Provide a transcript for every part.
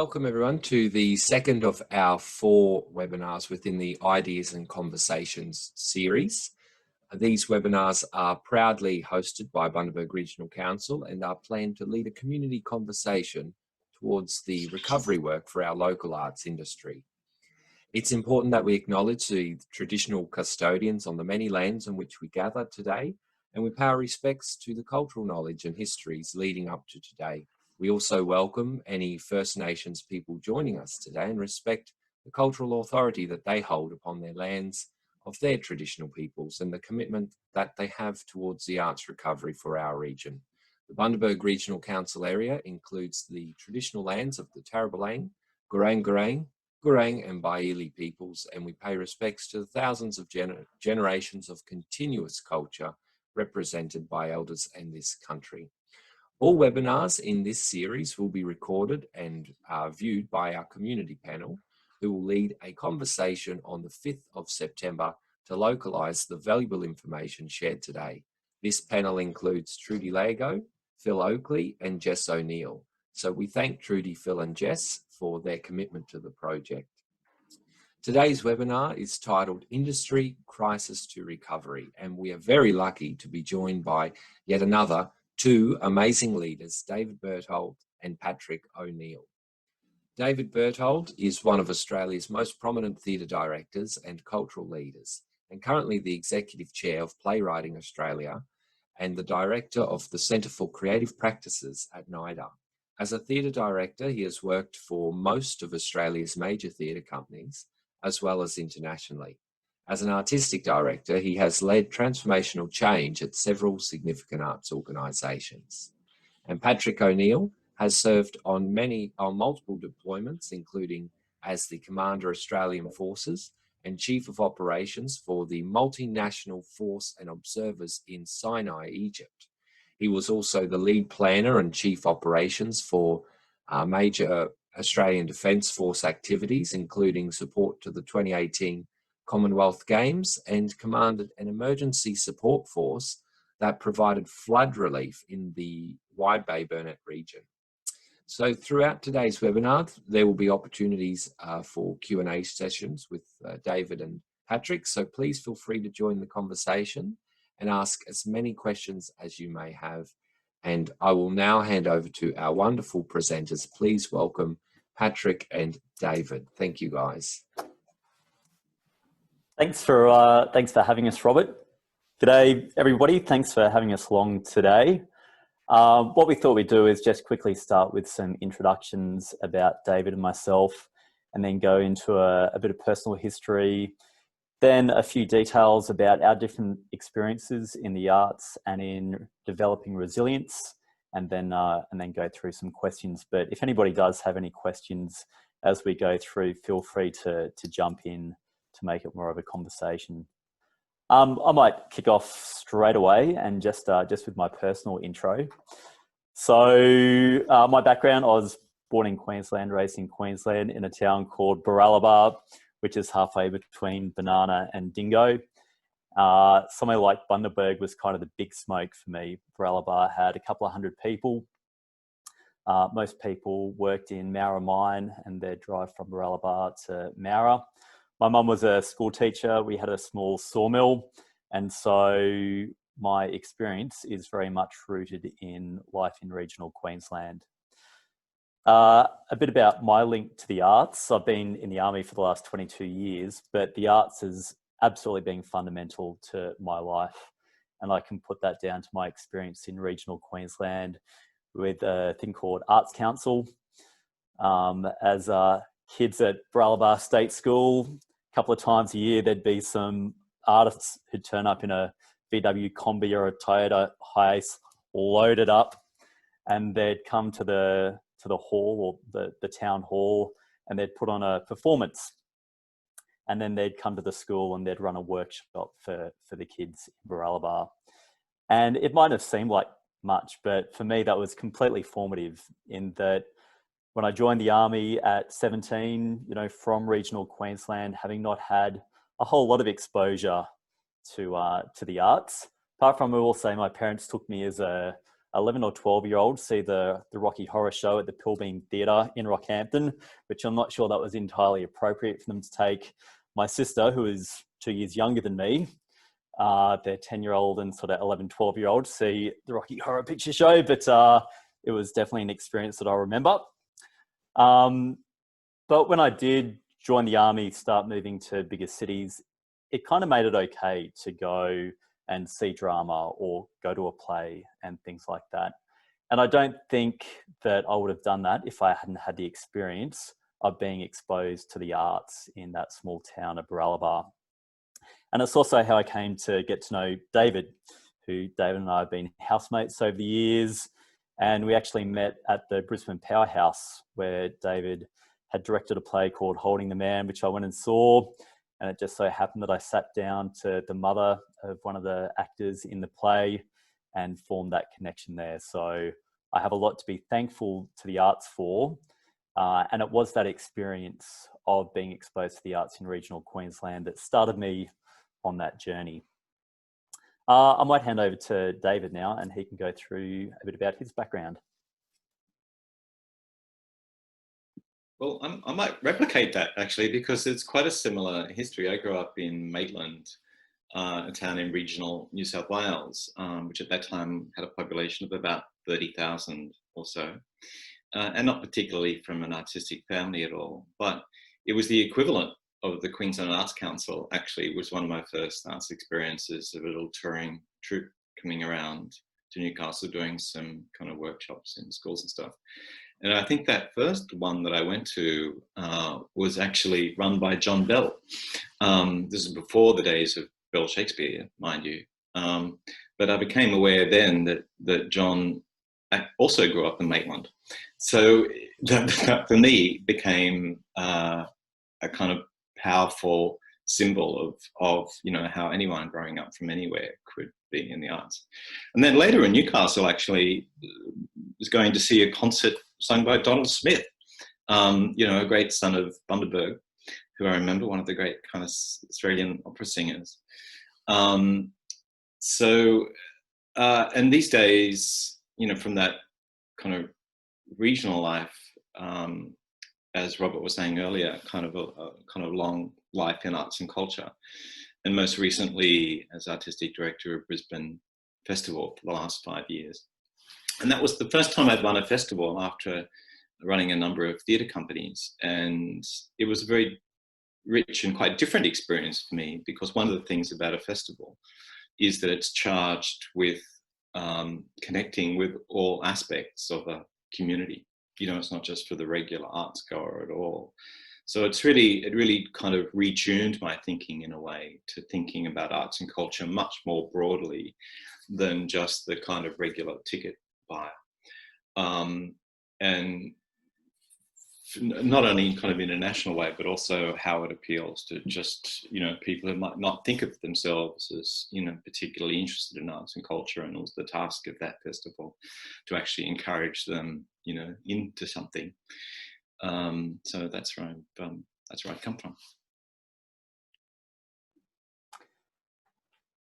Welcome everyone to the second of our 4 webinars within the Ideas and Conversations series. These webinars are proudly hosted by Bundaberg Regional Council and are planned to lead a community conversation towards the recovery work for our local arts industry. It's important that we acknowledge the traditional custodians on the many lands on which we gather today, and we pay our respects to the cultural knowledge and histories leading up to today. We also welcome any First Nations people joining us today and respect the cultural authority that they hold upon their lands of their traditional peoples and the commitment that they have towards the arts recovery for our region. The Bundaberg Regional Council area includes the traditional lands of the Tarrabalang, Gurang and Baili peoples, and we pay respects to the thousands of generations of continuous culture represented by elders in this country. All webinars in this series will be recorded and viewed by our community panel, who will lead a conversation on the 5th of September to localise the valuable information shared today. This panel includes Trudy Lago, Phil Oakley and Jess O'Neill. So we thank Trudy, Phil and Jess for their commitment to the project. Today's webinar is titled Industry Crisis to Recovery, and we are very lucky to be joined by yet another 2 amazing leaders, David Berthold and Patrick O'Neill. David Berthold is one of Australia's most prominent theatre directors and cultural leaders, and currently the Executive Chair of Playwriting Australia and the Director of the Centre for Creative Practices at NIDA. As a theatre director, he has worked for most of Australia's major theatre companies, as well as internationally. As an artistic director, he has led transformational change at several significant arts organisations. And Patrick O'Neill has served on multiple deployments, including as the Commander Australian Forces and Chief of Operations for the Multinational Force and Observers in Sinai, Egypt. He was also the lead planner and Chief Operations for major Australian Defence Force activities, including support to the 2018 Commonwealth Games, and commanded an emergency support force that provided flood relief in the Wide Bay Burnett region. So throughout today's webinar, there will be opportunities for Q&A sessions with David and Patrick, so please feel free to join the conversation and ask as many questions as you may have. And I will now hand over to our wonderful presenters. Please welcome Patrick and David. Thank you, guys. Thanks for having us, Robert. G'day, everybody. Thanks for having us along today. What we thought we'd do is just quickly start with some introductions about David and myself, and then go into a bit of personal history, then a few details about our different experiences in the arts and in developing resilience, and then go through some questions. But if anybody does have any questions as we go through, feel free to jump in to make it more of a conversation. I might kick off straight away and just with my personal intro. So my background, I was born in Queensland, raised in Queensland in a town called Baralabar, which is halfway between Banana and Dingo. Somewhere like Bundaberg was kind of the big smoke for me. Baralabar had a couple of hundred people. Most people worked in Mara Mine, and they'd drive from Baralabar to Mara. My mum was a school teacher. We had a small sawmill. And so my experience is very much rooted in life in regional Queensland. A bit about my link to the arts. I've been in the army for the last 22 years, but the arts has absolutely been fundamental to my life. And I can put that down to my experience in regional Queensland with a thing called Arts Council. As kids at Baralabar State School, a couple of times a year, there'd be some artists who'd turn up in a VW Combi or a Toyota Hiace, loaded up, and they'd come to the hall, or the town hall, and they'd put on a performance. And then they'd come to the school and they'd run a workshop for the kids in Baralabar. And it might have seemed like much, but for me that was completely formative, in that when I joined the army at 17, from regional Queensland, having not had a whole lot of exposure to the arts, apart from, I will say, my parents took me as a 11 or 12-year-old see the Rocky Horror Show at the Pilbeam Theatre in Rockhampton, which I'm not sure that was entirely appropriate for them to take my sister, who is 2 years younger than me, their 10-year-old and sort of 11, 12-year-old, to see the Rocky Horror Picture Show, but it was definitely an experience that I remember. But when I did join the army, start moving to bigger cities, it kind of made it okay to go and see drama or go to a play and things like that. And I don't think that I would have done that if I hadn't had the experience of being exposed to the arts in that small town of Baralaba. And it's also how I came to get to know David, who David and I have been housemates over the years. And we actually met at the Brisbane Powerhouse, where David had directed a play called Holding the Man, which I went and saw. And it just so happened that I sat down to the mother of one of the actors in the play and formed that connection there. So I have a lot to be thankful to the arts for. And it was that experience of being exposed to the arts in regional Queensland that started me on that journey. I might hand over to David now, and he can go through a bit about his background. Well, I might replicate that actually, because it's quite a similar history. I grew up in Maitland, a town in regional New South Wales, which at that time had a population of about 30,000 or so, and not particularly from an artistic family at all, but it was the equivalent of the Queensland Arts Council. Actually, was one of my first arts experiences of a little touring troupe coming around to Newcastle doing some kind of workshops in schools and stuff. And I think that first one that I went to was actually run by John Bell. This is before the days of Bell Shakespeare, mind you. But I became aware then that John also grew up in Maitland. So that for me became a kind of powerful symbol of how anyone growing up from anywhere could be in the arts. And then later in Newcastle, actually, was going to see a concert sung by Donald Smith, a great son of Bundaberg, who I remember, one of the great kind of Australian opera singers. And these days, from that kind of regional life, as Robert was saying earlier, kind of a long life in arts and culture, and most recently as artistic director of Brisbane Festival for the last 5 years. And that was the first time I'd run a festival after running a number of theatre companies. And it was a very rich and quite different experience for me, because one of the things about a festival is that it's charged with connecting with all aspects of a community. It's not just for the regular arts goer at all. So it really kind of retuned my thinking in a way to thinking about arts and culture much more broadly than just the kind of regular ticket buyer. And not only kind of in a national way, but also how it appeals to just, people who might not think of themselves as, particularly interested in arts and culture, and it was the task of that festival to actually encourage them, into something. So that's where I come from.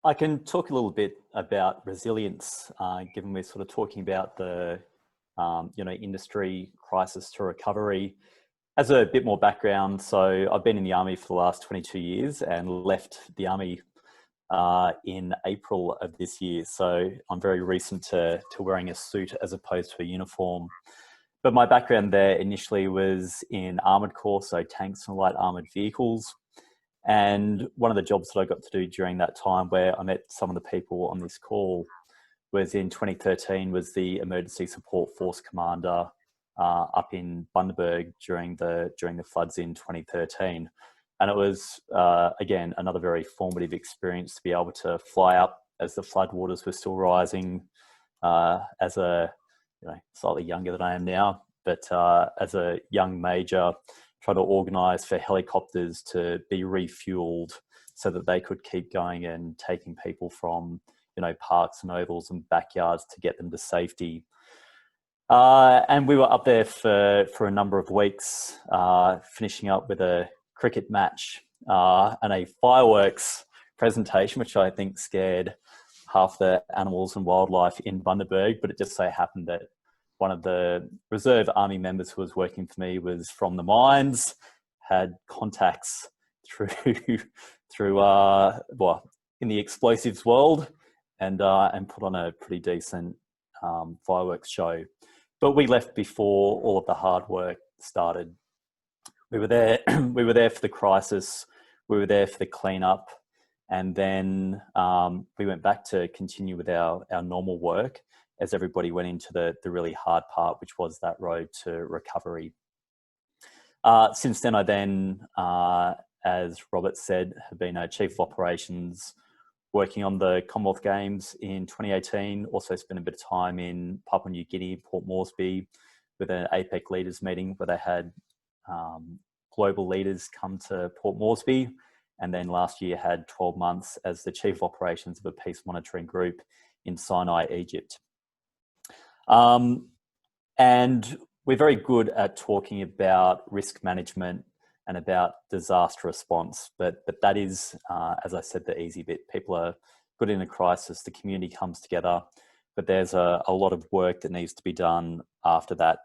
I can talk a little bit about resilience, given we're sort of talking about the industry crisis to recovery. As a bit more background, so I've been in the army for the last 22 years and left the army in April of this year. So I'm very recent to wearing a suit as opposed to a uniform. But my background there initially was in armoured corps, so tanks and light armoured vehicles. And one of the jobs that I got to do during that time, where I met some of the people on this call, was in 2013, was the Emergency Support Force Commander up in Bundaberg during the floods in 2013. And it was, again, another very formative experience to be able to fly up as the floodwaters were still rising, as a, slightly younger than I am now, but as a young major, try to organise for helicopters to be refuelled so that they could keep going and taking people from, parks and ovals and backyards to get them to safety. And we were up there for a number of weeks, finishing up with a cricket match and a fireworks presentation, which I think scared half the animals and wildlife in Bundaberg, but it just so happened that one of the reserve army members who was working for me was from the mines, had contacts through in the explosives world, and put on a pretty decent fireworks show. But we left before all of the hard work started. We were there. We were there for the crisis. We were there for the cleanup, and then we went back to continue with our normal work as everybody went into the really hard part, which was that road to recovery. Since then, I then, as Robert said, have been a Chief of Operations working on the Commonwealth Games in 2018. Also spent a bit of time in Papua New Guinea, Port Moresby, with an APEC leaders meeting where they had global leaders come to Port Moresby. And then last year had 12 months as the Chief of Operations of a peace monitoring group in Sinai, Egypt. And we're very good at talking about risk management and about disaster response, but that is, as I said, the easy bit. People are good in a crisis, the community comes together, but there's a lot of work that needs to be done after that.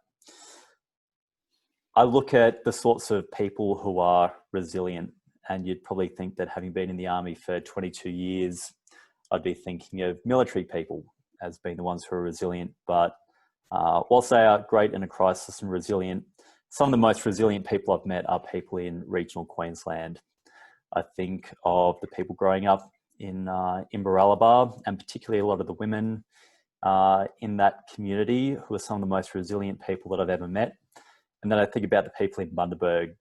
I look at the sorts of people who are resilient, and you'd probably think that having been in the army for 22 years, I'd be thinking of military people as being the ones who are resilient. But whilst they are great in a crisis and resilient, some of the most resilient people I've met are people in regional Queensland. I think of the people growing up in Baralabar, and particularly a lot of the women in that community who are some of the most resilient people that I've ever met. And then I think about the people in Bundaberg.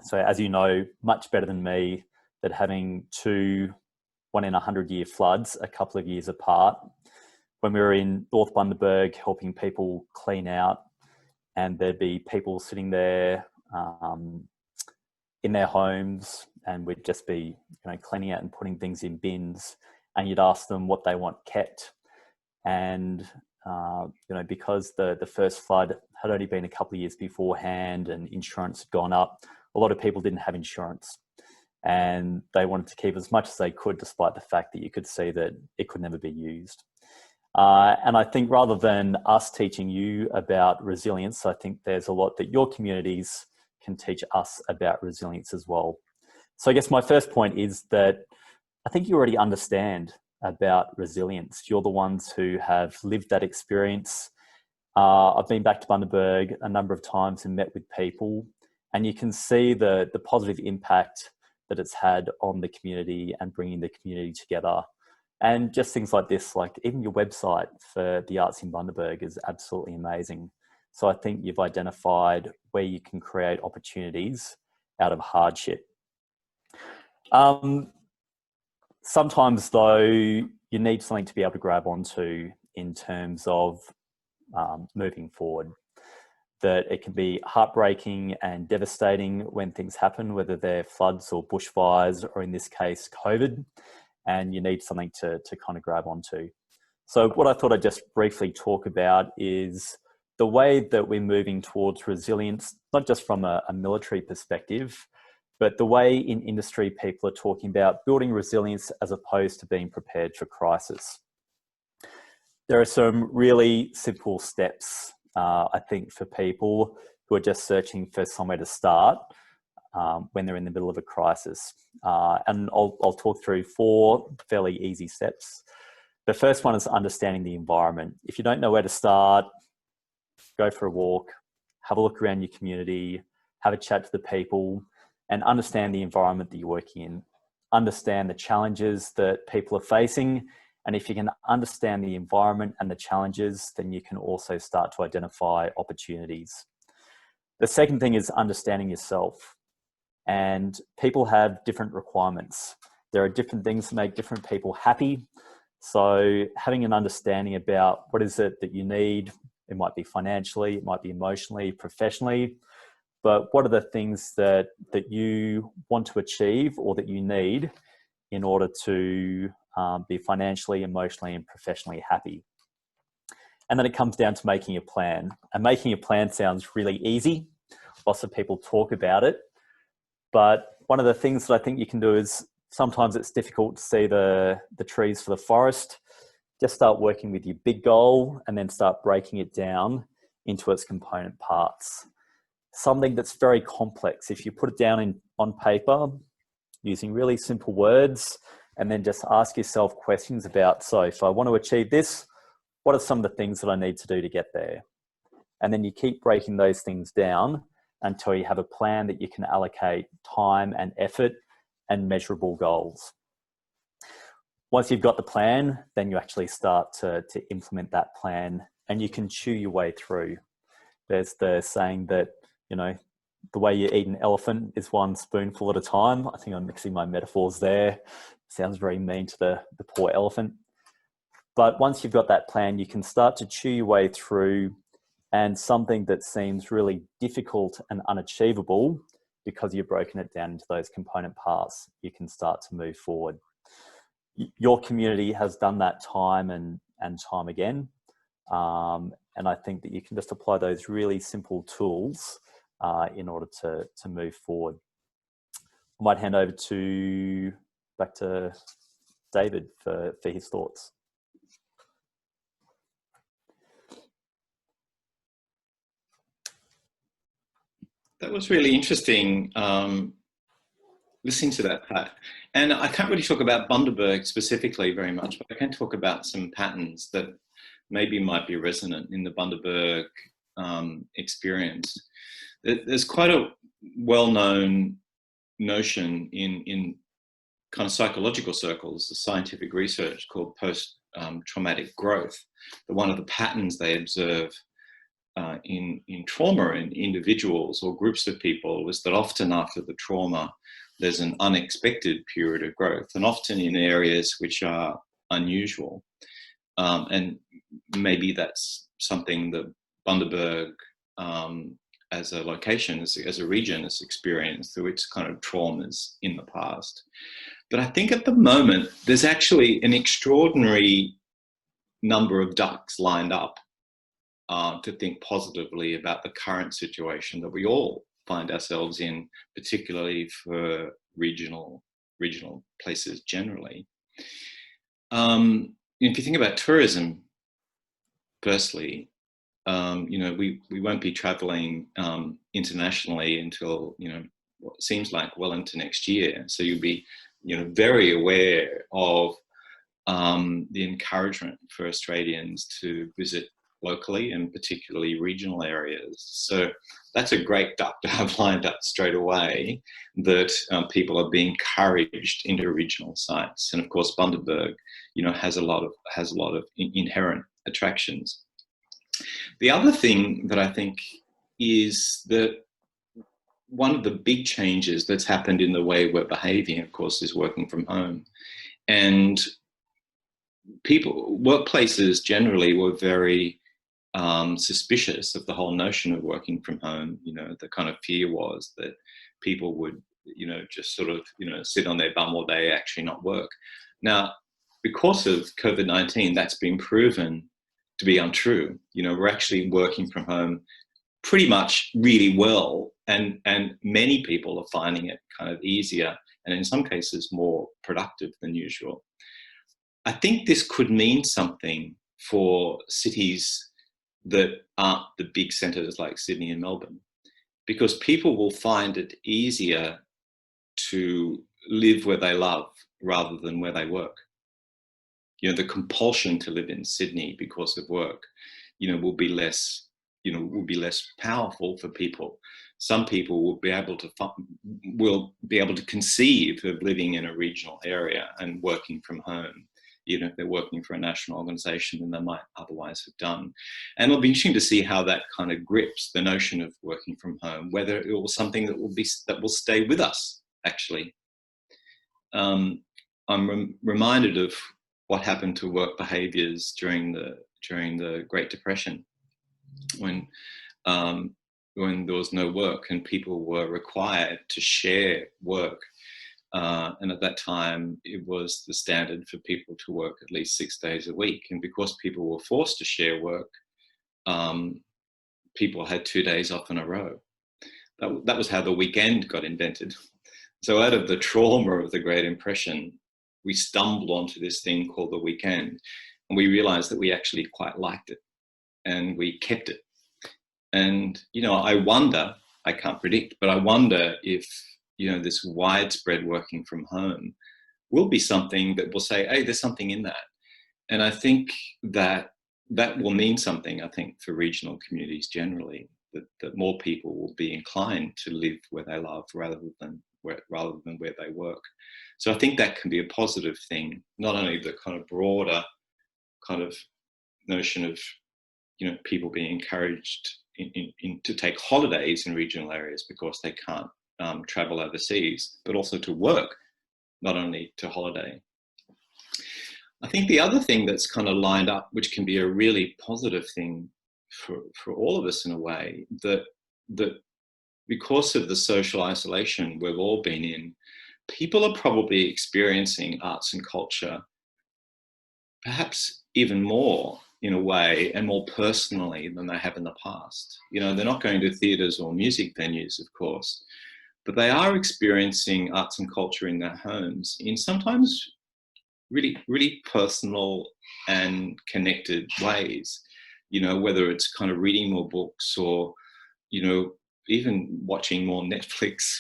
So as you know, much better than me, that having 2 1 in 100-year floods a couple of years apart, when we were in North Bundaberg helping people clean out, and there'd be people sitting there in their homes, and we'd just be cleaning out and putting things in bins, and you'd ask them what they want kept. And because the first flood had only been a couple of years beforehand and insurance had gone up, a lot of people didn't have insurance, and they wanted to keep as much as they could, despite the fact that you could see that it could never be used. And I think rather than us teaching you about resilience, I think there's a lot that your communities can teach us about resilience as well. So I guess my first point is that I think you already understand about resilience. You're the ones who have lived that experience. I've been back to Bundaberg a number of times and met with people, and you can see the positive impact that it's had on the community and bringing the community together. And just things like this, like even your website for the Arts in Bundaberg is absolutely amazing. So I think you've identified where you can create opportunities out of hardship. Sometimes though, you need something to be able to grab onto in terms of moving forward. That it can be heartbreaking and devastating when things happen, whether they're floods or bushfires, or in this case, COVID, and you need something to kind of grab onto. So what I thought I'd just briefly talk about is the way that we're moving towards resilience, not just from a military perspective, but the way in industry people are talking about building resilience as opposed to being prepared for crisis. There are some really simple steps, I think, for people who are just searching for somewhere to start when they're in the middle of a crisis. And I'll talk through 4 fairly easy steps. The first one is understanding the environment. If you don't know where to start, go for a walk, have a look around your community, have a chat to the people, and understand the environment that you're working in. Understand the challenges that people are facing. And if you can understand the environment and the challenges, then you can also start to identify opportunities. The second thing is understanding yourself. And people have different requirements. There are different things that make different people happy. So having an understanding about what is it that you need, it might be financially, it might be emotionally, professionally, but what are the things that you want to achieve or that you need in order to be financially, emotionally, and professionally happy. And then it comes down to making a plan. And making a plan sounds really easy. Lots of people talk about it. But one of the things that I think you can do is Sometimes it's difficult to see the trees for the forest. Just start working with your big goal and then start breaking it down into its component parts. Something that's very complex, if you put it down on paper using really simple words, and then just ask yourself questions about, so if I want to achieve this, what are some of the things that I need to do to get there? And then you keep breaking those things down until you have a plan that you can allocate time and effort and measurable goals. Once you've got the plan, then you actually start to implement that plan, and you can chew your way through. There's the saying that, you know, the way you eat an elephant is one spoonful at a time. I think I'm mixing my metaphors there. Sounds very mean to the poor elephant. But once you've got that plan, you can start to chew your way through, and something that seems really difficult and unachievable, because you've broken it down into those component parts, you can start to move forward. Your community has done that time and time again. And I think that you can just apply those really simple tools in order to move forward. I might hand over back to David for his thoughts. That was really interesting, listening to that, Pat. And I can't really talk about Bundaberg specifically very much, but I can talk about some patterns that maybe might be resonant in the Bundaberg experience. There's quite a well-known notion in kind of psychological circles, the scientific research, called post-traumatic growth. That one of the patterns they observe in trauma in individuals or groups of people was that often after the trauma, there's an unexpected period of growth, and often in areas which are unusual. And maybe that's something that Bundaberg as a location, as a region, has experienced through its kind of traumas in the past. But I think at the moment, there's actually an extraordinary number of ducks lined up to think positively about the current situation that we all find ourselves in, particularly for regional places generally. If you think about tourism, firstly, we won't be traveling internationally until, what seems like well into next year. So you'll be, very aware of the encouragement for Australians to visit locally and particularly regional areas. So that's a great duck to have lined up straight away, that people are being encouraged into regional sites. And of course, Bundaberg, has a lot of inherent attractions. The other thing that I think is that one of the big changes that's happened in the way we're behaving, of course, is working from home. And workplaces generally were very suspicious of the whole notion of working from home. The kind of fear was that people would, just sort of, sit on their bum all day, actually not work. Now, because of COVID-19, that's been proven to be untrue. We're actually working from home pretty much really well, and many people are finding it kind of easier, and in some cases more productive than usual. I think this could mean something for cities that aren't the big centres like Sydney and Melbourne, because people will find it easier to live where they love rather than where they work. The compulsion to live in Sydney because of work, will be less powerful for people. Some people will be able to conceive of living in a regional area and working from home, even if they're working for a national organisation than they might otherwise have done. And it'll be interesting to see how that kind of grips the notion of working from home, whether it was something that will stay with us, actually. I'm reminded of what happened to work behaviours during the Great Depression, when there was no work and people were required to share work. And at that time, it was the standard for people to work at least 6 days a week. And because people were forced to share work, people had 2 days off in a row. That was how the weekend got invented. So out of the trauma of the Great Impression, we stumbled onto this thing called the weekend, and we realized that we actually quite liked it, and we kept it. And, you know, I wonder, I can't predict, but I wonder if, you know, this widespread working from home will be something that will say, hey, there's something in that. And I think that that will mean something, I think, for regional communities generally, that more people will be inclined to live where they love rather than where they work. So I think that can be a positive thing, not only the kind of broader kind of notion of, you know, people being encouraged to take holidays in regional areas because they can't travel overseas, but also to work, not only to holiday. I think the other thing that's kind of lined up, which can be a really positive thing for all of us in a way, that because of the social isolation we've all been in, people are probably experiencing arts and culture perhaps even more in a way and more personally than they have in the past. You know, they're not going to theatres or music venues, of course, but they are experiencing arts and culture in their homes in sometimes really, really personal and connected ways. You know, whether it's kind of reading more books or, you know, even watching more Netflix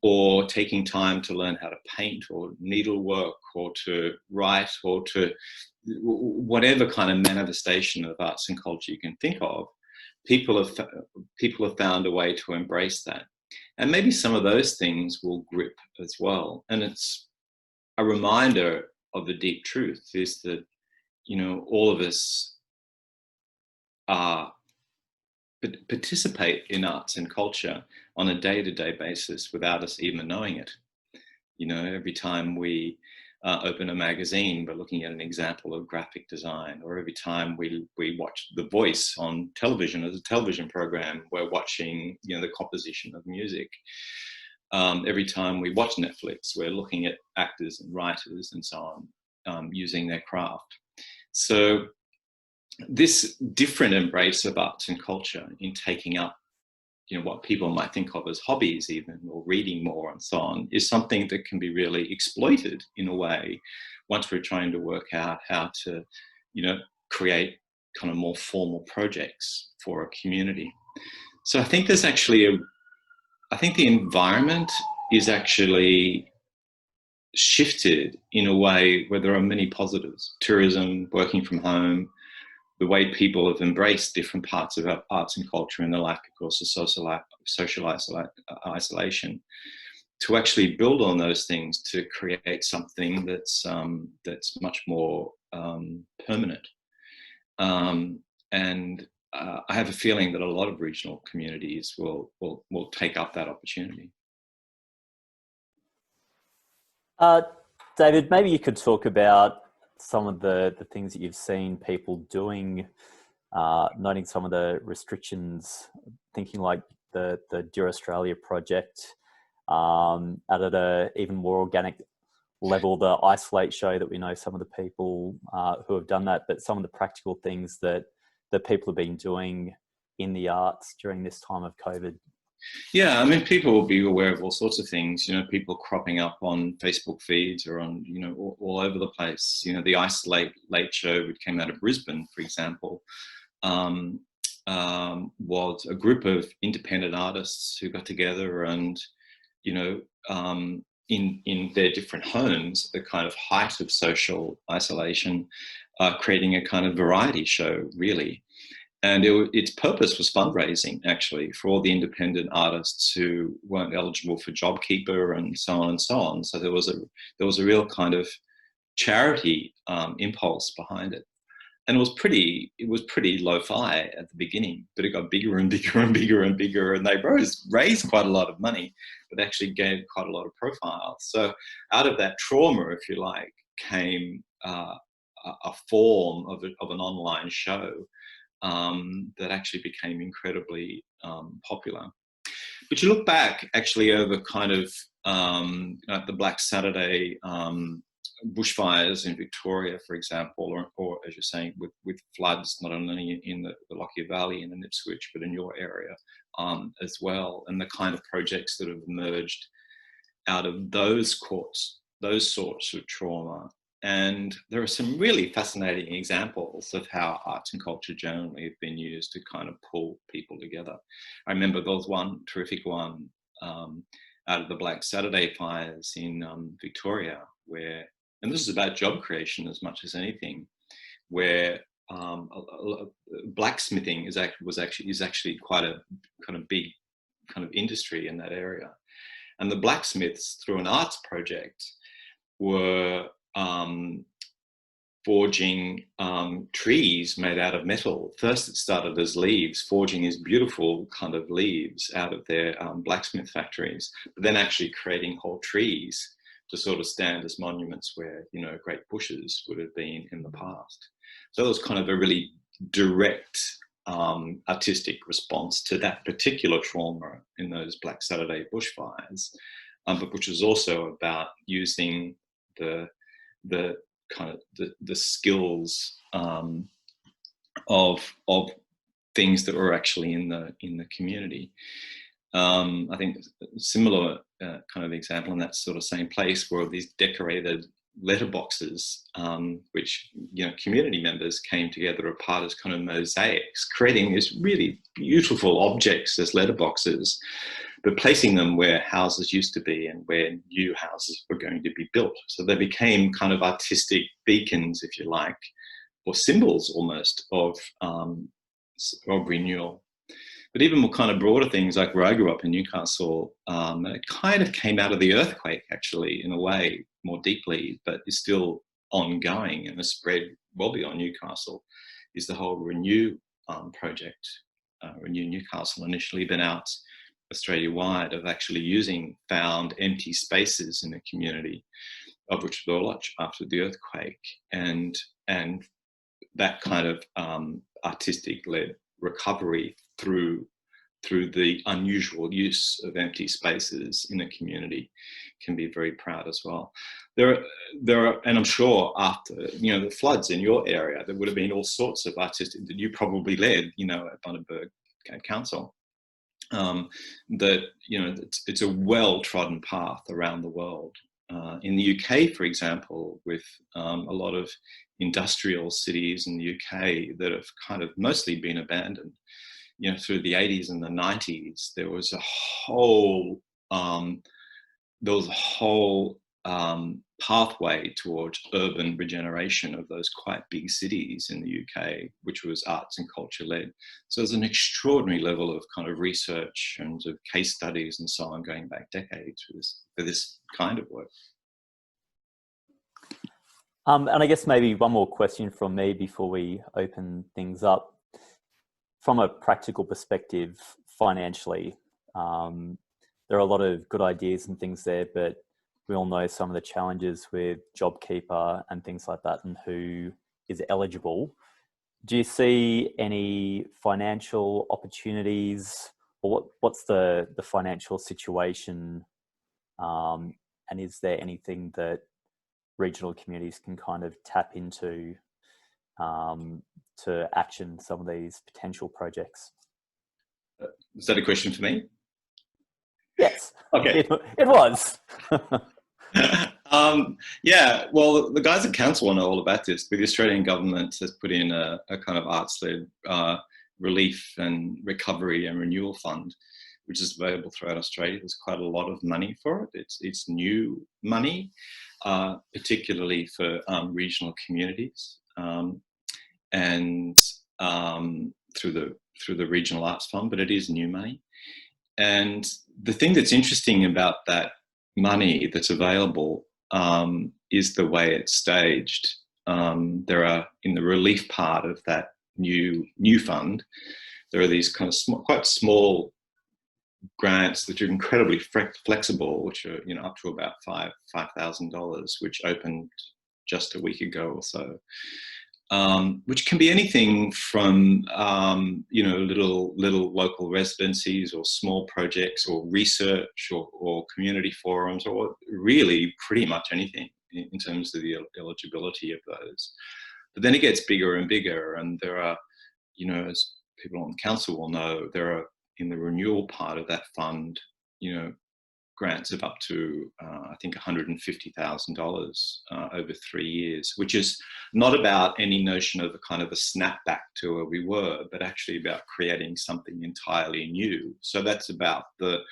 or taking time to learn how to paint or needlework or to write or to whatever kind of manifestation of arts and culture you can think of, people have found a way to embrace that. And maybe some of those things will grip as well. And it's a reminder of the deep truth is that, you know, all of us participate in arts and culture on a day-to-day basis without us even knowing it. You know, every time we open a magazine, we're looking at an example of graphic design, or every time we watch The Voice on television as a television program, we're watching, you know, the composition of music. Every time we watch Netflix, we're looking at actors and writers and so on, using their craft. So this different embrace of arts and culture in taking up, you know, what people might think of as hobbies even, or reading more and so on, is something that can be really exploited in a way once we're trying to work out how to, you know, create kind of more formal projects for a community. So I think there's actually I think the environment is actually shifted in a way where there are many positives. Tourism, working from home, the way people have embraced different parts of our arts and culture in their life because of social isolation, to actually build on those things to create something that's much more permanent. And I have a feeling that a lot of regional communities will take up that opportunity. David, maybe you could talk about some of the things that you've seen people doing, noting some of the restrictions, thinking like the Dear Australia project, at an even more organic level, the Isolate show that we know some of the people who have done that, but some of the practical things that people have been doing in the arts during this time of COVID. Yeah, I mean, people will be aware of all sorts of things, you know, people cropping up on Facebook feeds or on, you know, all over the place. You know, the Isolate Late Show, which came out of Brisbane, for example, was a group of independent artists who got together and, you know, in their different homes, the kind of height of social isolation, creating a kind of variety show, really. And its purpose was fundraising, actually, for all the independent artists who weren't eligible for JobKeeper and so on and so on. So there was a real kind of charity impulse behind it. And it was pretty lo-fi at the beginning, but it got bigger and bigger and bigger and bigger, and they raised quite a lot of money, but actually gained quite a lot of profile. So out of that trauma, if you like, came a form of an online show that actually became incredibly popular. But you look back actually over kind of the Black Saturday bushfires in Victoria, for example, or as you're saying, with floods, not only in the Lockyer Valley and in Ipswich, but in your area as well, and the kind of projects that have emerged out of those sorts of trauma. And there are some really fascinating examples of how arts and culture generally have been used to kind of pull people together. I remember there was one terrific one out of the Black Saturday fires in Victoria, where, and this is about job creation as much as anything, where blacksmithing is actually quite a kind of big kind of industry in that area. And the blacksmiths, through an arts project, were forging trees made out of metal. First it started as leaves, forging these beautiful kind of leaves out of their blacksmith factories, but then actually creating whole trees to sort of stand as monuments where, you know, great bushes would have been in the past. So it was kind of a really direct artistic response to that particular trauma in those Black Saturday bushfires, but which was also about using the kind of the skills of things that were actually in the community. I think a similar kind of example in that sort of same place were these decorated letterboxes, which, you know, community members came together apart as kind of mosaics, creating these really beautiful objects as letterboxes, but placing them where houses used to be and where new houses were going to be built. So they became kind of artistic beacons, if you like, or symbols almost of renewal. But even more kind of broader things, like where I grew up in Newcastle, it kind of came out of the earthquake, actually, in a way, more deeply, but is still ongoing and has spread well beyond Newcastle, is the whole Renew project. Renew Newcastle, initially been out Australia-wide, of actually using found empty spaces in the community, of which there were a lot after the earthquake, and that kind of artistic-led recovery through the unusual use of empty spaces in a community can be very proud as well. There are, and I'm sure after, you know, the floods in your area, there would have been all sorts of artistic that you probably led, you know, at Bundaberg Council. That, you know, it's a well-trodden path around the world. In the UK, for example, with a lot of industrial cities in the UK that have kind of mostly been abandoned, you know, through the 80s and the 90s, there was a whole pathway towards urban regeneration of those quite big cities in the UK, which was arts and culture led. So there's an extraordinary level of kind of research and of case studies and so on going back decades for this kind of work. And I guess maybe one more question from me before we open things up. From a practical perspective, financially, there are a lot of good ideas and things there, but we all know some of the challenges with JobKeeper and things like that, and who is eligible. Do you see any financial opportunities, or what's the financial situation? And is there anything that regional communities can kind of tap into to action some of these potential projects? Is that a question for me? Yes. Okay. It was. Yeah, well, the guys at Council know all about this, but the Australian government has put in a kind of arts-led relief and recovery and renewal fund, which is available throughout Australia. There's quite a lot of money for it. It's new money, particularly for regional communities, and through the Regional Arts Fund, but it is new money. And the thing that's interesting about that money that's available is the way it's staged. There are, in the relief part of that new fund, there are these kind of quite small grants that are incredibly flexible, which are, you know, up to about $5,000, which opened just a week ago or so. Which can be anything from, you know, little local residencies or small projects or research or community forums, or really pretty much anything in terms of the eligibility of those. But then it gets bigger and bigger, and there are, you know, as people on the council will know, there are, in the renewal part of that fund, you know, grants of up to, I think, $150,000 over 3 years, which is not about any notion of a kind of a snapback to where we were, but actually about creating something entirely new. So that's about the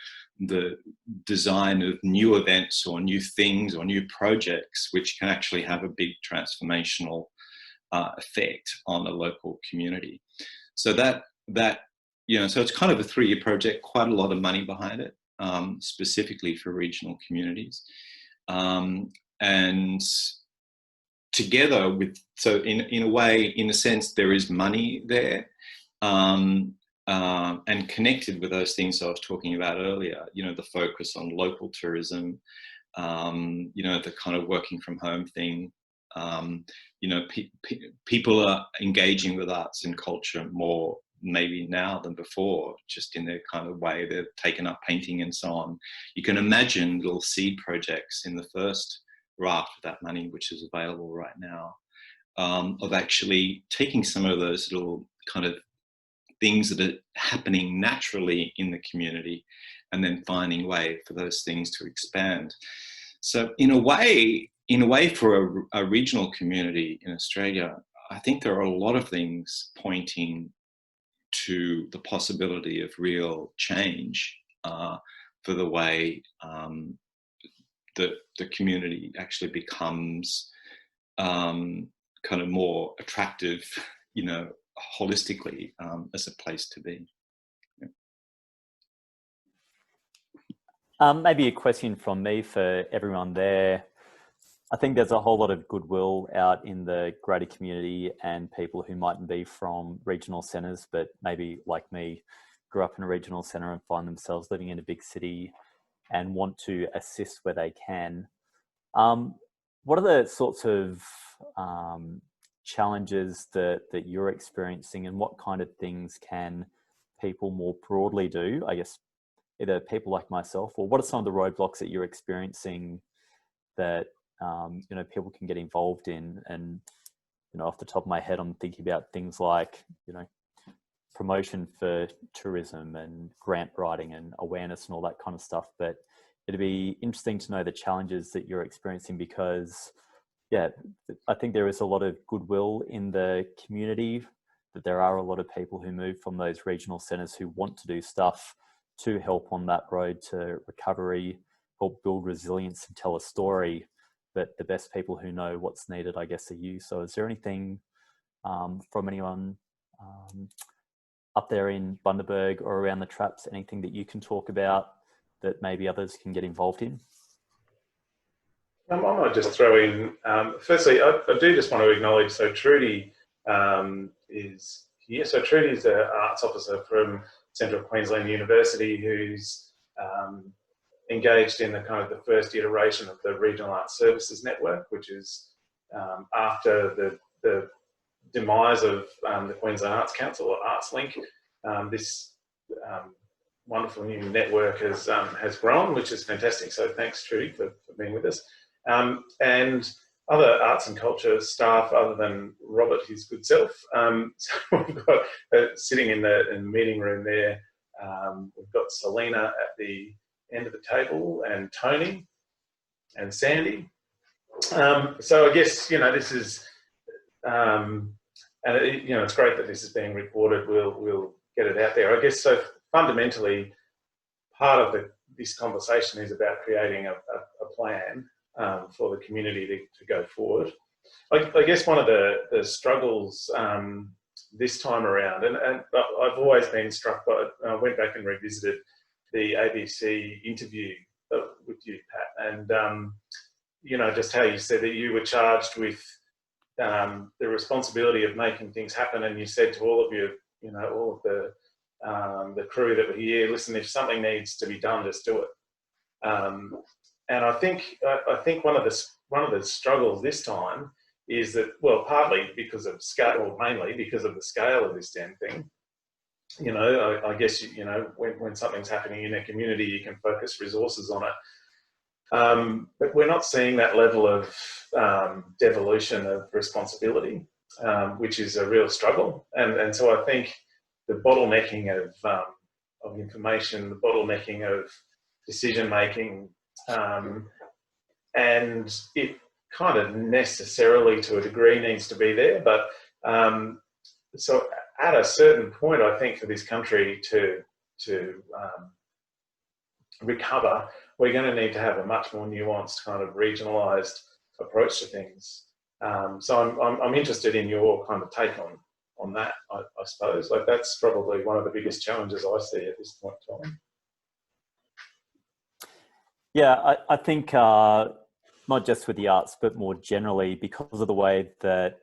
design of new events or new things or new projects, which can actually have a big transformational effect on a local community. So so it's kind of a 3-year project, quite a lot of money behind it, specifically for regional communities. And together with, so in a way, in a sense, there is money there, and connected with those things I was talking about earlier, the focus on local tourism, the kind of working from home thing. People are engaging with arts and culture more maybe now than before, just in their kind of way. They've taken up painting and so on. You can imagine little seed projects in the first raft of that money, which is available right now, of actually taking some of those little kind of things that are happening naturally in the community and then finding a way for those things to expand. So in a way for a regional community in Australia, I think there are a lot of things pointing to the possibility of real change for the way the community actually becomes kind of more attractive, holistically, as a place to be. Maybe a question from me for everyone there. I think there's a whole lot of goodwill out in the greater community and people who mightn't be from regional centres, but maybe like me, grew up in a regional centre and find themselves living in a big city and want to assist where they can. What are the sorts of challenges that you're experiencing, and what kind of things can people more broadly do? I guess either people like myself, or what are some of the roadblocks that you're experiencing that people can get involved in? And off the top of my head, I'm thinking about things like promotion for tourism and grant writing and awareness and all that kind of stuff. But it'd be interesting to know the challenges that you're experiencing, because I think there is a lot of goodwill in the community, that there are a lot of people who move from those regional centres who want to do stuff to help on that road to recovery, help build resilience and tell a story. But the best people who know what's needed, I guess, are you. So is there anything from anyone up there in Bundaberg or around the traps, anything that you can talk about that maybe others can get involved in? I might just throw in, firstly, I do just want to acknowledge, so Trudy is here. So Trudy is an arts officer from Central Queensland University who's engaged in the kind of the first iteration of the Regional Arts Services Network, which is after the demise of the Queensland Arts Council, or ArtsLink. This wonderful new network has grown, which is fantastic. So thanks, Trudy, for being with us. And other arts and culture staff, other than Robert, his good self. So we've got sitting in the meeting room there, we've got Selena at the end of the table, and Tony and Sandy. So I guess, this is, and it's great that this is being recorded. We'll get it out there. I guess, so fundamentally, part of this conversation is about creating a plan for the community to go forward. I guess one of the struggles this time around, and I've always been struck by, I went back and revisited the ABC interview with you, Pat, and just how you said that you were charged with the responsibility of making things happen, and you said to all of you, all of the crew that were here, listen, if something needs to be done, just do it. And I think one of the struggles this time is that, well, partly because of scale, or mainly because of the scale of this damn thing. I guess, when something's happening in a community, you can focus resources on it. But we're not seeing that level of devolution of responsibility, which is a real struggle. And so I think the bottlenecking of information, the bottlenecking of decision making, and it kind of necessarily to a degree needs to be there, but so at a certain point, I think for this country to recover, we're going to need to have a much more nuanced kind of regionalised approach to things. So I'm interested in your kind of take on that. I suppose like that's probably one of the biggest challenges I see at this point in time. Yeah, I think not just with the arts, but more generally because of the way that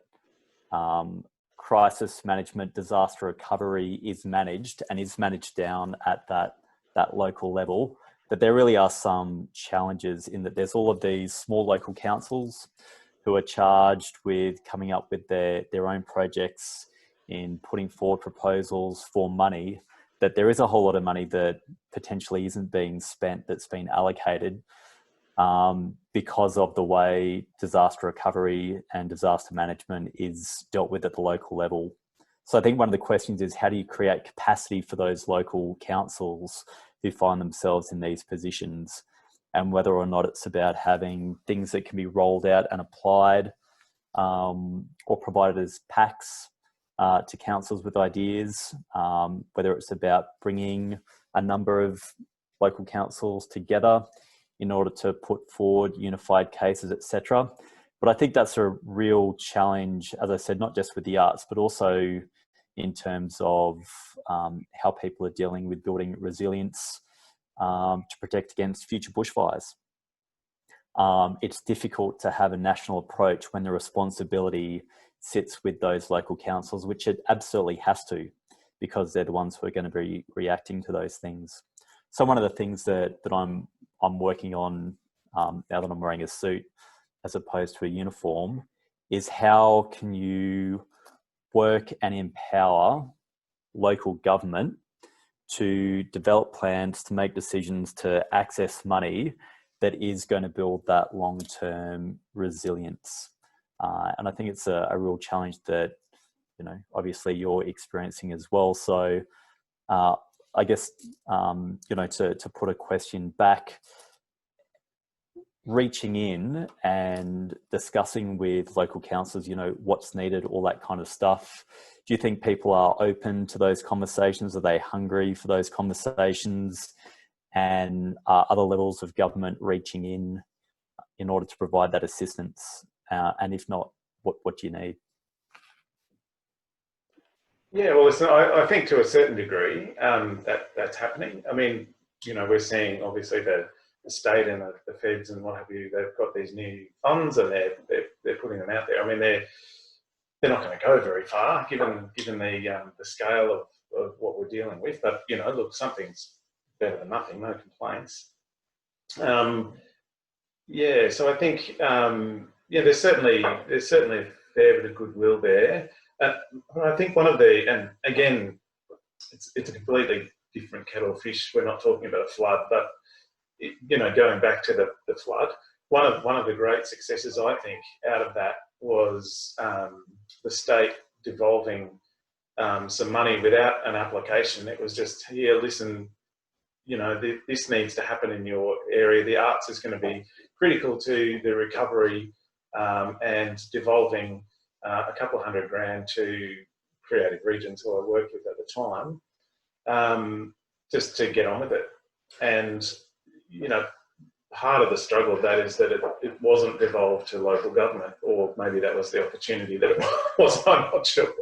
crisis management, disaster recovery is managed and is managed down at that local level, that there really are some challenges in that there's all of these small local councils who are charged with coming up with their own projects, in putting forward proposals for money, that there is a whole lot of money that potentially isn't being spent, that's been allocated because of the way disaster recovery and disaster management is dealt with at the local level. So I think one of the questions is, how do you create capacity for those local councils who find themselves in these positions, and whether or not it's about having things that can be rolled out and applied or provided as packs to councils with ideas, whether it's about bringing a number of local councils together in order to put forward unified cases, etc. But I think that's a real challenge, as I said, not just with the arts, but also in terms of how people are dealing with building resilience to protect against future bushfires. It's difficult to have a national approach when the responsibility sits with those local councils, which it absolutely has to, because they're the ones who are going to be reacting to those things. So one of the things that I'm working on now that I'm wearing a suit as opposed to a uniform is, how can you work and empower local government to develop plans, to make decisions, to access money that is going to build that long-term resilience. And I think it's a real challenge that, you know, obviously you're experiencing as well. So I guess, you know, to put a question back, reaching in and discussing with local councils, you know, what's needed, all that kind of stuff. Do you think people are open to those conversations? Are they hungry for those conversations? And are other levels of government reaching in order to provide that assistance? And if not, what do you need? Yeah, well, listen, I think to a certain degree that's happening. I mean, you know, we're seeing obviously the state and the feds and what have you, they've got these new funds and they're putting them out there. I mean, they're not going to go very far given the scale of what we're dealing with. But, you know, look, something's better than nothing, no complaints. Yeah, so I think, yeah, there's certainly a fair bit of goodwill there. I think one of the, and again, it's a completely different kettle of fish. We're not talking about a flood, but you know, going back to the flood, one of the great successes I think out of that was the state devolving some money without an application. It was just, here, listen, you know, this needs to happen in your area. The arts is going to be critical to the recovery, and devolving a couple $100,000 to Creative Regions, who I worked with at the time, just to get on with it. And, you know, part of the struggle of that is that it wasn't devolved to local government, or maybe that was the opportunity that it was, I'm not sure.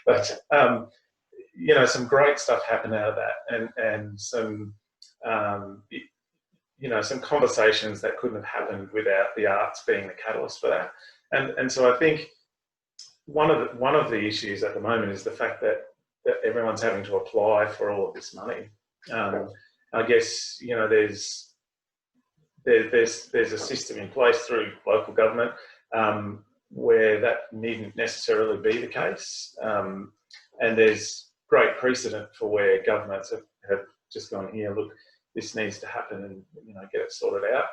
But, you know, some great stuff happened out of that, and some, you know, some conversations that couldn't have happened without the arts being the catalyst for that. And so I think one of the issues at the moment is the fact that everyone's having to apply for all of this money. I guess, you know, there's a system in place through local government where that needn't necessarily be the case, and there's great precedent for where governments have just gone, here, look, this needs to happen, and, you know, get it sorted out.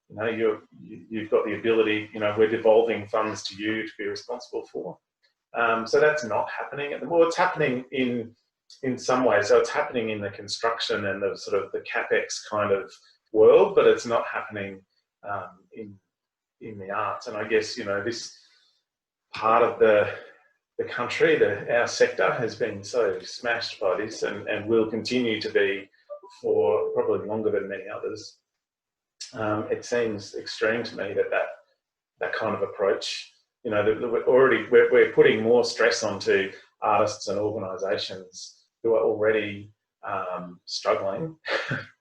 You know, you've got the ability, you know, we're devolving funds to you to be responsible for. So that's not happening at the moment. It's happening in some ways. So it's happening in the construction and the sort of the CapEx kind of world, but it's not happening in the arts. And I guess, this part of the country, our sector has been so smashed by this and will continue to be for probably longer than many others. It seems extreme to me that kind of approach, we're putting more stress onto artists and organisations who are already struggling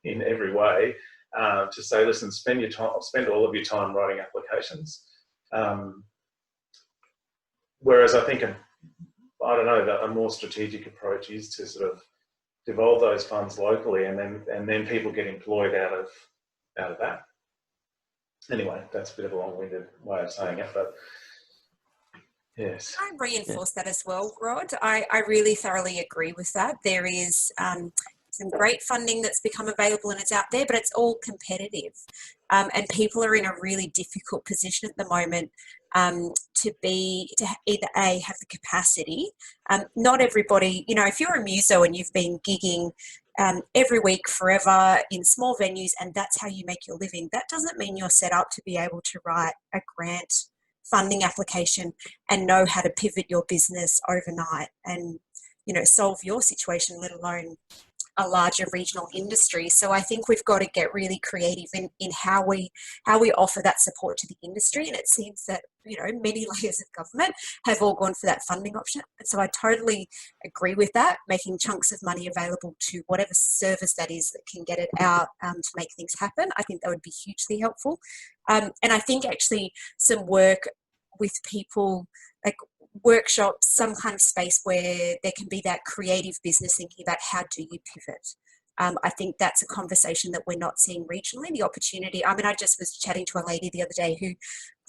in every way, to say, listen, spend all of your time writing applications. Whereas I think a more strategic approach is to sort of devolve those funds locally, and then people get employed out of that. Anyway, that's a bit of a long-winded way of saying it, but yes. I reinforce that as well, Rod. I really thoroughly agree with that. There is some great funding that's become available and it's out there, but it's all competitive. And people are in a really difficult position at the moment to either A, have the capacity. Not everybody, if you're a muso and you've been gigging every week forever in small venues and that's how you make your living, that doesn't mean you're set up to be able to write a grant funding application and know how to pivot your business overnight and, solve your situation, let alone a larger regional industry. So I think we've got to get really creative in how we offer that support to the industry. And it seems that, many layers of government have all gone for that funding option. And so I totally agree with that, making chunks of money available to whatever service that is that can get it out to make things happen. I think that would be hugely helpful. And I think actually some work with people, like workshops, some kind of space where there can be that creative business thinking about how do you pivot. I think that's a conversation that we're not seeing regionally, the opportunity. I just was chatting to a lady the other day who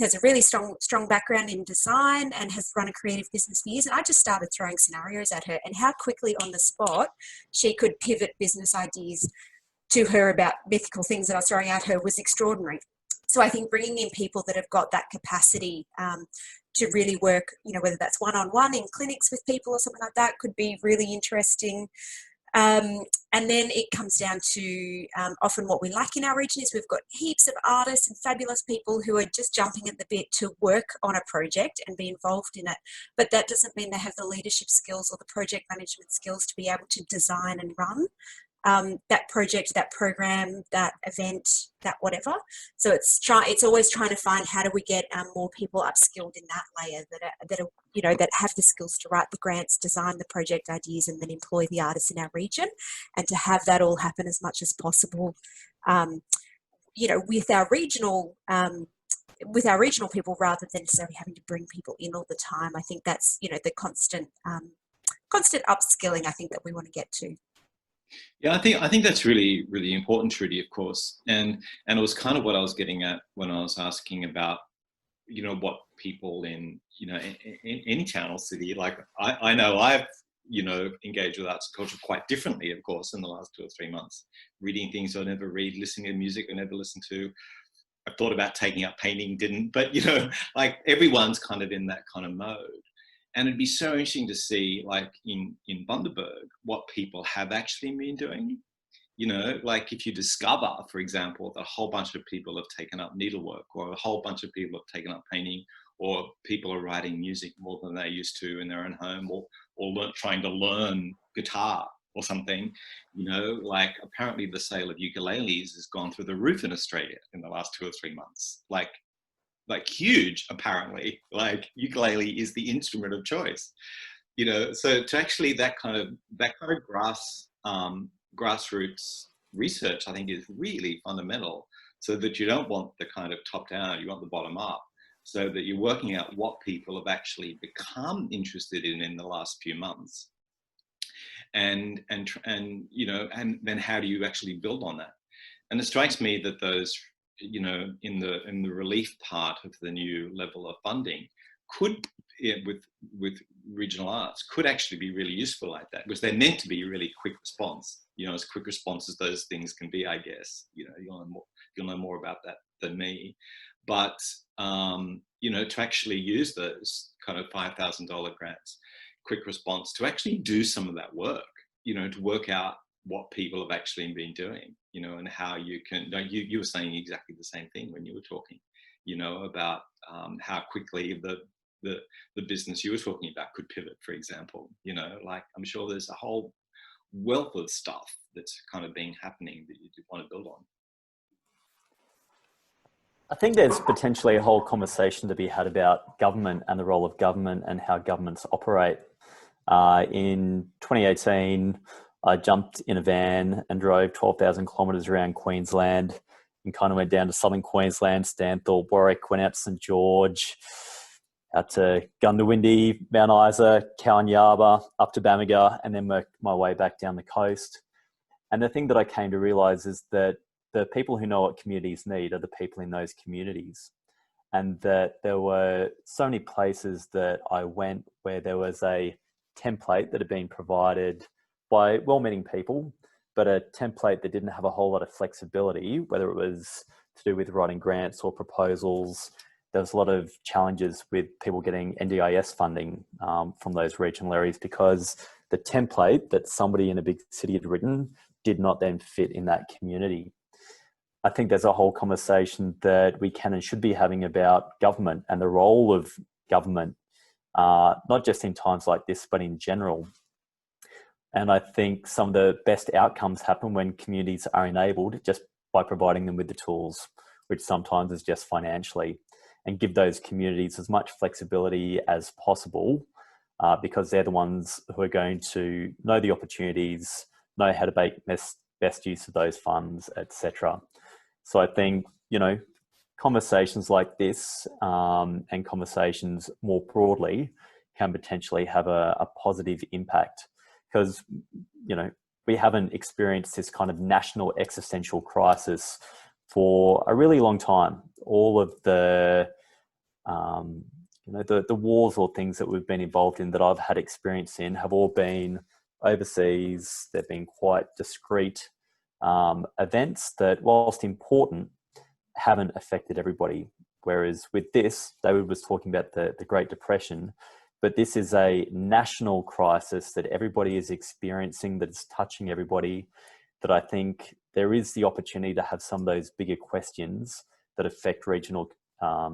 has a really strong background in design and has run a creative business for years. And I just started throwing scenarios at her and how quickly on the spot she could pivot business ideas to her about mythical things that I was throwing at her was extraordinary. So I think bringing in people that have got that capacity to really work, whether that's one-on-one in clinics with people or something like that could be really interesting. And then it comes down to often what we lack in our region is we've got heaps of artists and fabulous people who are just jumping at the bit to work on a project and be involved in it. But that doesn't mean they have the leadership skills or the project management skills to be able to design and run that project, that program, that event, that whatever. So it's always trying to find how do we get more people upskilled in that layer that have the skills to write the grants, design the project ideas, and then employ the artists in our region, and to have that all happen as much as possible. With our regional people, rather than necessarily having to bring people in all the time. I think that's the constant upskilling. I think that we want to get to. Yeah, I think that's really, really important, Trudy, of course. And it was kind of what I was getting at when I was asking about, what people in any town or city, like I know I've, engaged with arts and culture quite differently, of course, in the last 2 or 3 months, reading things I never read, listening to music I never listened to. I thought about taking up painting, didn't, but, like everyone's kind of in that kind of mode. And it'd be so interesting to see, like in Bundaberg, what people have actually been doing. Like if you discover, for example, that a whole bunch of people have taken up needlework, or a whole bunch of people have taken up painting, or people are writing music more than they used to in their own home, or trying to learn guitar or something, like apparently the sale of ukuleles has gone through the roof in Australia in the last 2 or 3 months. Like huge, apparently. Like ukulele is the instrument of choice, So to actually that kind of grassroots research, I think, is really fundamental. So that you don't want the kind of top down, you want the bottom up. So that you're working out what people have actually become interested in the last few months, and then how do you actually build on that? And it strikes me that those, in the relief part of the new level of funding could, with regional arts, could actually be really useful like that, because they're meant to be really quick response, as quick response as those things can be, I guess. You'll know more about that than me. But, to actually use those kind of $5,000 grants, quick response, to actually do some of that work, to work out what people have actually been doing, you know, and how you can, you were saying exactly the same thing when you were talking, you know, about how quickly the business you were talking about could pivot, for example, you know, like I'm sure there's a whole wealth of stuff that's kind of been happening that you want to build on. I think there's potentially a whole conversation to be had about government and the role of government and how governments operate. In 2018, I jumped in a van and drove 12,000 kilometres around Queensland and kind of went down to southern Queensland, Stanthorpe, Warwick, went out to St George, out to Gundawindi, Mount Isa, Cowanyaba, up to Bamaga, and then worked my way back down the coast. And the thing that I came to realise is that the people who know what communities need are the people in those communities. And that there were so many places that I went where there was a template that had been provided by well-meaning people, but a template that didn't have a whole lot of flexibility, whether it was to do with writing grants or proposals. There was a lot of challenges with people getting NDIS funding from those regional areas because the template that somebody in a big city had written did not then fit in that community. I think there's a whole conversation that we can and should be having about government and the role of government, not just in times like this, but in general. And I think some of the best outcomes happen when communities are enabled just by providing them with the tools, which sometimes is just financially, and give those communities as much flexibility as possible because they're the ones who are going to know the opportunities, know how to make best use of those funds, etc. So I think, you know, conversations like this and conversations more broadly can potentially have a positive impact because, you know, we haven't experienced this kind of national existential crisis for a really long time. All of the, you know, the wars or things that we've been involved in that I've had experience in have all been overseas. They've been quite discrete events that, whilst important, haven't affected everybody. Whereas with this, David was talking about the Great Depression, but this is a national crisis that everybody is experiencing, that is touching everybody, that I think there is the opportunity to have some of those bigger questions that affect regional,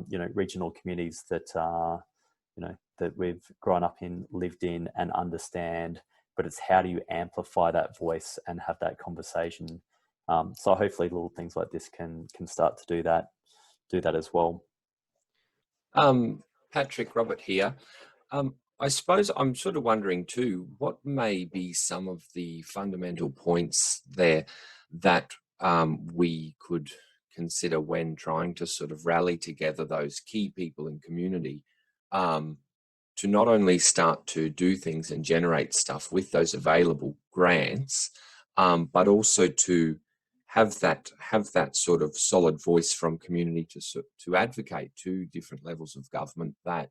you know, regional communities that, you know, that we've grown up in, lived in and understand, but it's how do you amplify that voice and have that conversation. So hopefully little things like this can start to do that as well. Patrick, Robert here. I suppose I'm sort of wondering too, what may be some of the fundamental points there that we could consider when trying to sort of rally together those key people in community to not only start to do things and generate stuff with those available grants, but also to have that sort of solid voice from community to advocate to different levels of government that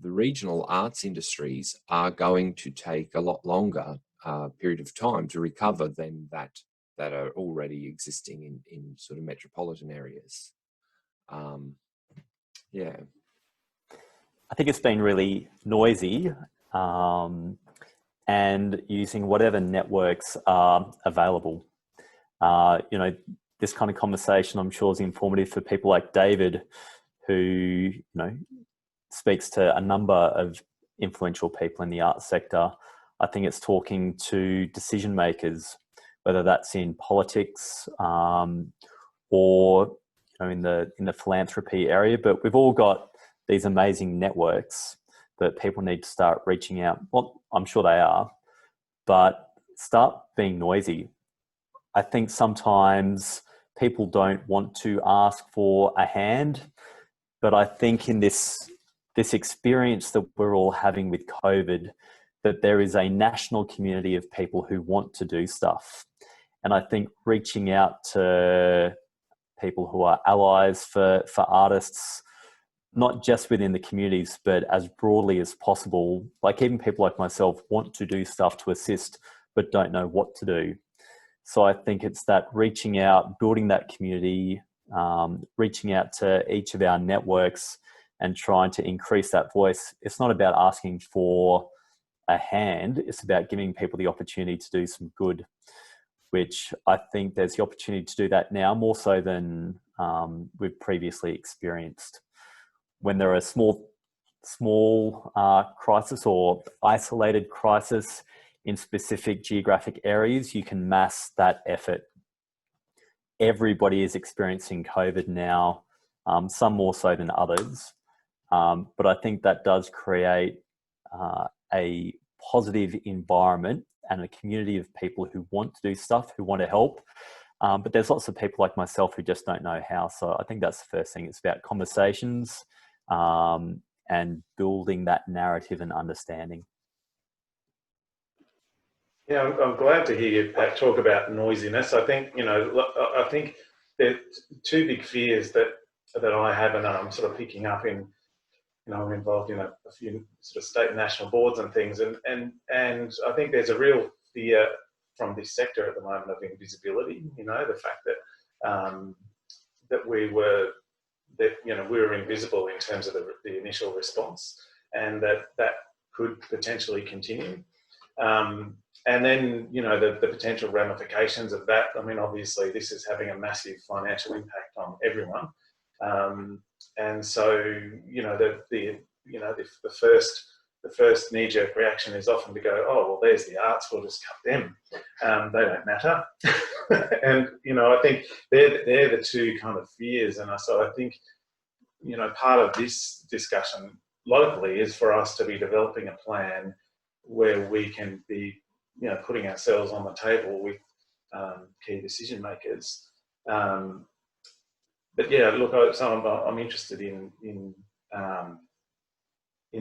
the regional arts industries are going to take a lot longer period of time to recover than that are already existing in sort of metropolitan areas. Yeah. I think it's been really noisy and using whatever networks are available. You know, this kind of conversation I'm sure is informative for people like David, who, you know, speaks to a number of influential people in the arts sector. I think it's talking to decision makers, whether that's in politics or, you know, in the philanthropy area. But we've all got these amazing networks that people need to start reaching out. Well, I'm sure they are, but start being noisy. I think sometimes people don't want to ask for a hand, but I think in this experience that we're all having with COVID, that there is a national community of people who want to do stuff. And I think reaching out to people who are allies for artists, not just within the communities, but as broadly as possible, like even people like myself want to do stuff to assist, but don't know what to do. So I think it's that reaching out, building that community, reaching out to each of our networks and trying to increase that voice. It's not about asking for a hand. It's about giving people the opportunity to do some good. which I think there's the opportunity to do that now more so than we've previously experienced. When there are small crisis or isolated crisis in specific geographic areas, you can mass that effort. Everybody is experiencing COVID now, some more so than others. But I think that does create a positive environment and a community of people who want to do stuff, who want to help. But there's lots of people like myself who just don't know how. So I think that's the first thing. It's about conversations and building that narrative and understanding. Yeah, I'm glad to hear you, Pat, talk about noisiness. I think, I think there are two big fears that I have, and I'm sort of picking up in, I'm involved in a few sort of state and national boards and things, and I think there's a real fear from this sector at the moment of invisibility. The fact that we were invisible in terms of the initial response, and that could potentially continue. And then, the potential ramifications of that. I mean, obviously, this is having a massive financial impact on everyone. And so, the first knee-jerk reaction is often to go, oh, well, there's the arts, we'll just cut them. They don't matter. And, I think they're the two kind of fears. And so I think, part of this discussion locally is for us to be developing a plan where we can be, putting ourselves on the table with key decision makers. But yeah, look, I'm interested in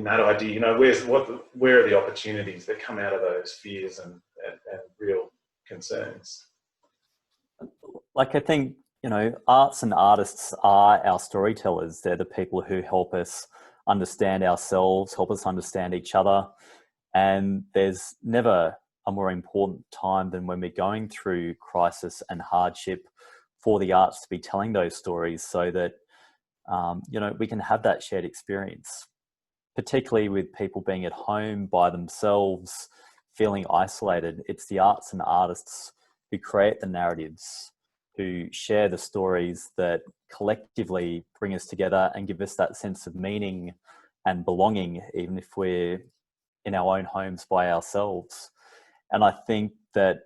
that idea. Where are the opportunities that come out of those fears and real concerns? Like, I think, arts and artists are our storytellers. They're the people who help us understand ourselves, help us understand each other. And there's never a more important time than when we're going through crisis and hardship for the arts to be telling those stories, so that, we can have that shared experience, particularly with people being at home by themselves, feeling isolated. It's the arts and artists who create the narratives, who share the stories that collectively bring us together and give us that sense of meaning and belonging, even if we're in our own homes by ourselves. And I think that,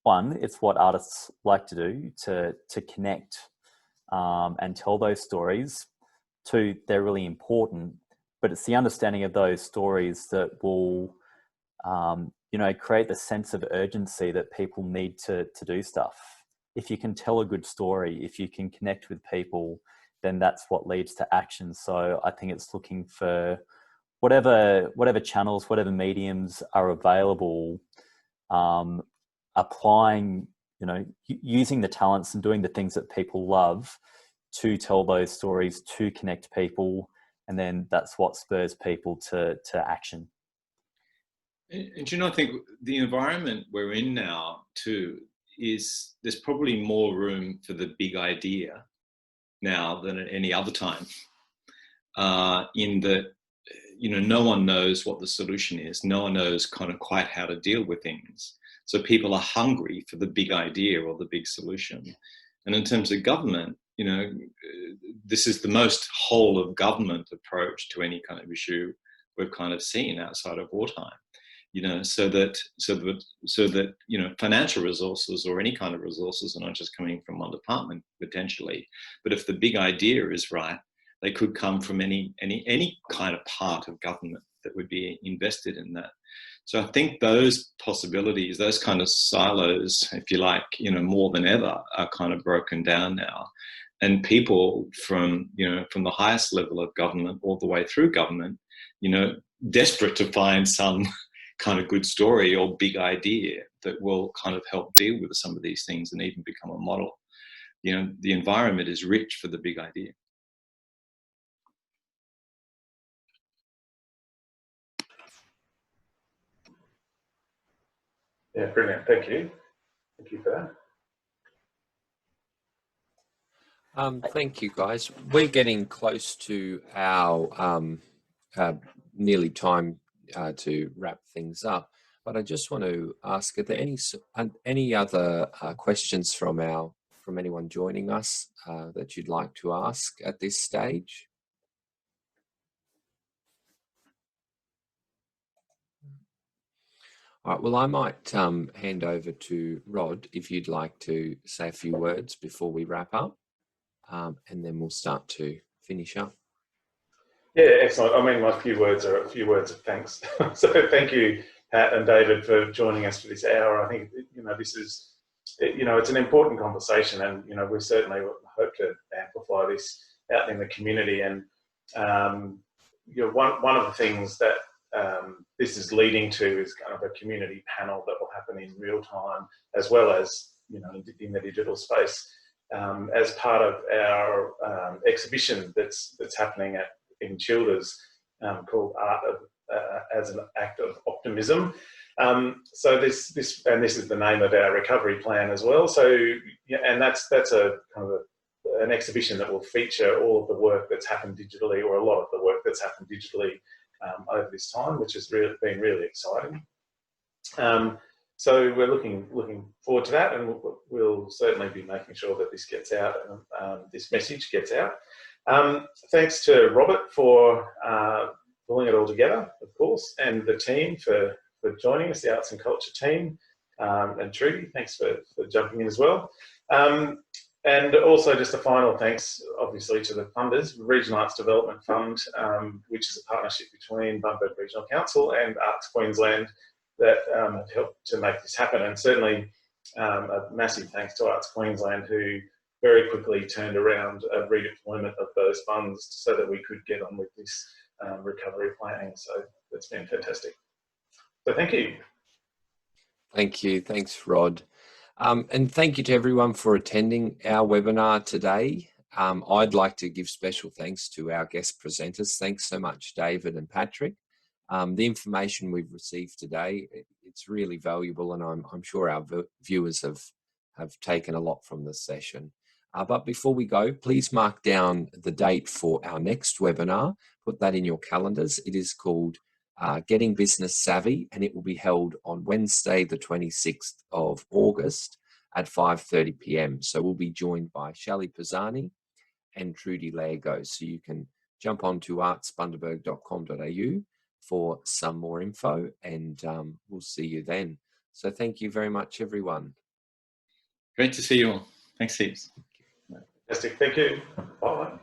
one, it's what artists like to do, to connect and tell those stories. Two, they're really important, but it's the understanding of those stories that will, create the sense of urgency that people need to do stuff. If you can tell a good story, if you can connect with people, then that's what leads to action. So I think it's looking for whatever channels, whatever mediums are available, applying, using the talents and doing the things that people love to tell those stories, to connect people, and then that's what spurs people to action. And I think the environment we're in now too is there's probably more room for the big idea now than at any other time. In that, no one knows what the solution is. No one knows kind of quite how to deal with things. So people are hungry for the big idea or the big solution. And in terms of government, this is the most whole of government approach to any kind of issue we've kind of seen outside of wartime. So that financial resources or any kind of resources are not just coming from one department potentially, but if the big idea is right, they could come from any kind of part of government that would be invested in that. So I think those possibilities, those kind of silos, if you like, more than ever, are kind of broken down now. And people from the highest level of government all the way through government, desperate to find some kind of good story or big idea that will kind of help deal with some of these things and even become a model. The environment is rich for the big idea. Yeah, brilliant. Thank you. Thank you for that. Thank you, guys. We're getting close to our nearly time to wrap things up. But I just want to ask, are there any other questions from anyone joining us that you'd like to ask at this stage? All right, well, I might hand over to Rod if you'd like to say a few words before we wrap up, and then we'll start to finish up. Yeah, excellent. I mean, my few words are a few words of thanks. So thank you, Pat and David, for joining us for this hour. I think, this is, it's an important conversation, and, we certainly hope to amplify this out in the community. And, one of the things that this is leading to is kind of a community panel that will happen in real time, as well as, in the digital space, as part of our exhibition that's happening in Childers, called Art as an Act of Optimism. So this is the name of our recovery plan as well. So, and that's a kind of an exhibition that will feature all of the work that's happened digitally, or a lot of the work that's happened digitally over this time, which has been really exciting. So we're looking forward to that, and we'll certainly be making sure that this gets out, and this message gets out. Thanks to Robert for pulling it all together, of course, and the team for joining us, the Arts and Culture team, and Trudy, thanks for jumping in as well. And also just a final thanks, obviously, to the funders, Regional Arts Development Fund, which is a partnership between Bundaberg Regional Council and Arts Queensland, that have helped to make this happen. And certainly a massive thanks to Arts Queensland, who very quickly turned around a redeployment of those funds so that we could get on with this recovery planning. So that's been fantastic. So thank you. Thank you. Thanks, Rod. And thank you to everyone for attending our webinar today. I'd like to give special thanks to our guest presenters. Thanks so much, David and Patrick. The information we've received today, it's really valuable, and I'm sure our viewers have taken a lot from this session. But before we go, please mark down the date for our next webinar. Put that in your calendars. It is called Getting Business Savvy, and it will be held on Wednesday, the 26th of August at 5:30 p.m. So we'll be joined by Shelley Pisani and Trudy Lago. So you can jump on to artsbundaberg.com.au for some more info, and we'll see you then. So thank you very much, everyone. Great to see you all. Thanks, Steve. Fantastic. Thank you. Bye.